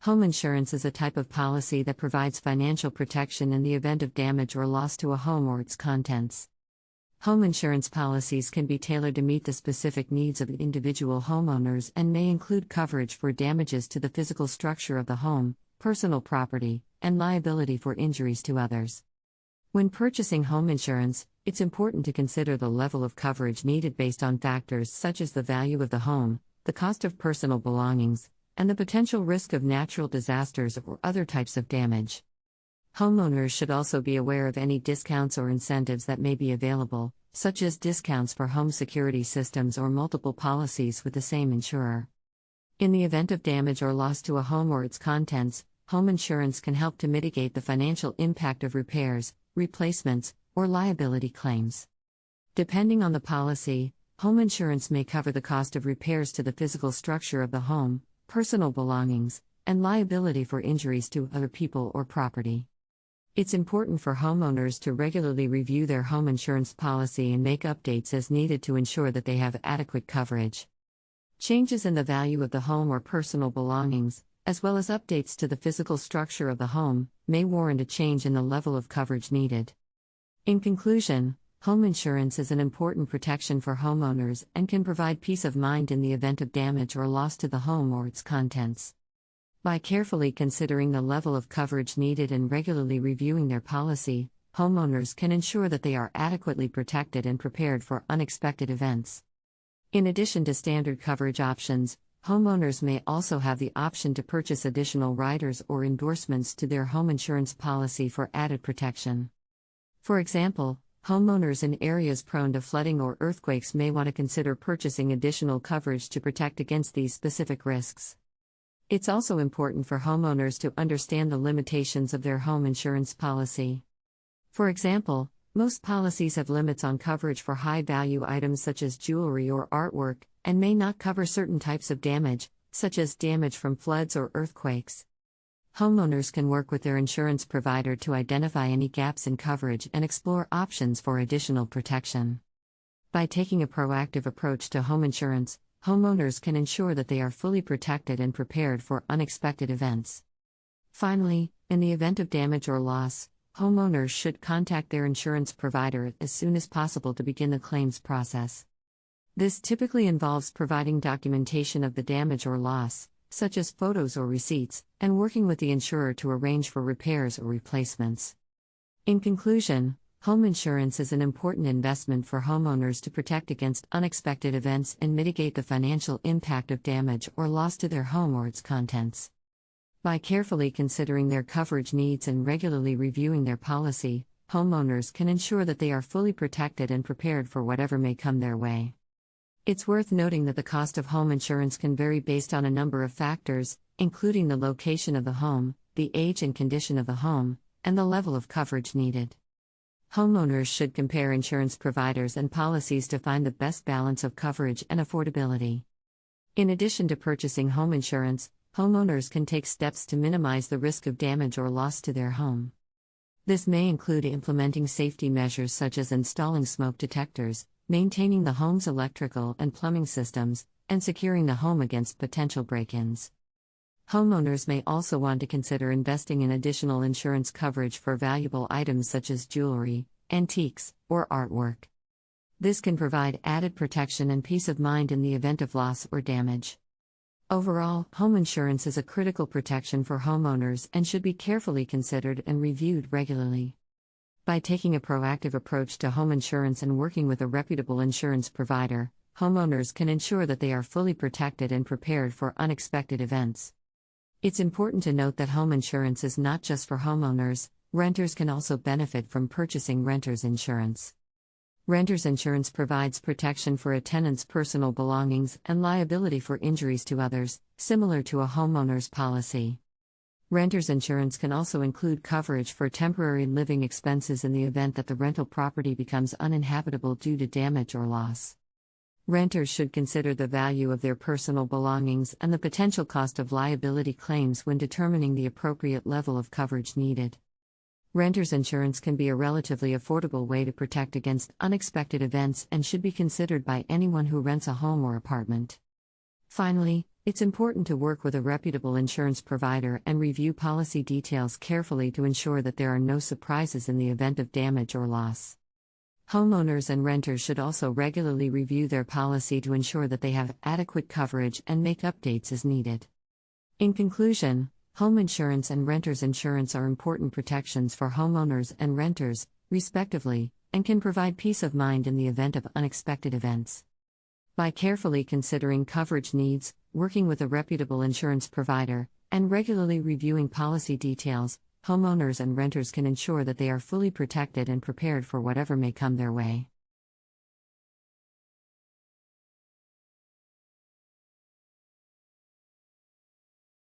Home insurance is a type of policy that provides financial protection in the event of damage or loss to a home or its contents. Home insurance policies can be tailored to meet the specific needs of individual homeowners and may include coverage for damages to the physical structure of the home, personal property, and liability for injuries to others. When purchasing home insurance, it's important to consider the level of coverage needed based on factors such as the value of the home, the cost of personal belongings, and the potential risk of natural disasters or other types of damage. Homeowners should also be aware of any discounts or incentives that may be available, such as discounts for home security systems or multiple policies with the same insurer. In the event of damage or loss to a home or its contents, home insurance can help to mitigate the financial impact of repairs, replacements, or liability claims. Depending on the policy, home insurance may cover the cost of repairs to the physical structure of the home, personal belongings, and liability for injuries to other people or property. It's important for homeowners to regularly review their home insurance policy and make updates as needed to ensure that they have adequate coverage. Changes in the value of the home or personal belongings, as well as updates to the physical structure of the home, may warrant a change in the level of coverage needed. In conclusion, home insurance is an important protection for homeowners and can provide peace of mind in the event of damage or loss to the home or its contents. By carefully considering the level of coverage needed and regularly reviewing their policy, homeowners can ensure that they are adequately protected and prepared for unexpected events. In addition to standard coverage options, homeowners may also have the option to purchase additional riders or endorsements to their home insurance policy for added protection. For example, homeowners in areas prone to flooding or earthquakes may want to consider purchasing additional coverage to protect against these specific risks. It's also important for homeowners to understand the limitations of their home insurance policy. For example, most policies have limits on coverage for high-value items such as jewelry or artwork, and may not cover certain types of damage, such as damage from floods or earthquakes. Homeowners can work with their insurance provider to identify any gaps in coverage and explore options for additional protection. By taking a proactive approach to home insurance, homeowners can ensure that they are fully protected and prepared for unexpected events. Finally, in the event of damage or loss, homeowners should contact their insurance provider as soon as possible to begin the claims process. This typically involves providing documentation of the damage or loss, such as photos or receipts, and working with the insurer to arrange for repairs or replacements. In conclusion, home insurance is an important investment for homeowners to protect against unexpected events and mitigate the financial impact of damage or loss to their home or its contents. By carefully considering their coverage needs and regularly reviewing their policy, homeowners can ensure that they are fully protected and prepared for whatever may come their way. It's worth noting that the cost of home insurance can vary based on a number of factors, including the location of the home, the age and condition of the home, and the level of coverage needed. Homeowners should compare insurance providers and policies to find the best balance of coverage and affordability. In addition to purchasing home insurance, homeowners can take steps to minimize the risk of damage or loss to their home. This may include implementing safety measures such as installing smoke detectors, maintaining the home's electrical and plumbing systems, and securing the home against potential break-ins. Homeowners may also want to consider investing in additional insurance coverage for valuable items such as jewelry, antiques, or artwork. This can provide added protection and peace of mind in the event of loss or damage. Overall, home insurance is a critical protection for homeowners and should be carefully considered and reviewed regularly. By taking a proactive approach to home insurance and working with a reputable insurance provider, homeowners can ensure that they are fully protected and prepared for unexpected events. It's important to note that home insurance is not just for homeowners, renters can also benefit from purchasing renter's insurance. Renter's insurance provides protection for a tenant's personal belongings and liability for injuries to others, similar to a homeowner's policy. Renter's insurance can also include coverage for temporary living expenses in the event that the rental property becomes uninhabitable due to damage or loss. Renters should consider the value of their personal belongings and the potential cost of liability claims when determining the appropriate level of coverage needed. Renter's insurance can be a relatively affordable way to protect against unexpected events and should be considered by anyone who rents a home or apartment. Finally, It's important to work with a reputable insurance provider and review policy details carefully to ensure that there are no surprises in the event of damage or loss. Homeowners and renters should also regularly review their policy to ensure that they have adequate coverage and make updates as needed. In conclusion, home insurance and renters insurance are important protections for homeowners and renters, respectively, and can provide peace of mind in the event of unexpected events. By carefully considering coverage needs, working with a reputable insurance provider, and regularly reviewing policy details, homeowners and renters can ensure that they are fully protected and prepared for whatever may come their way.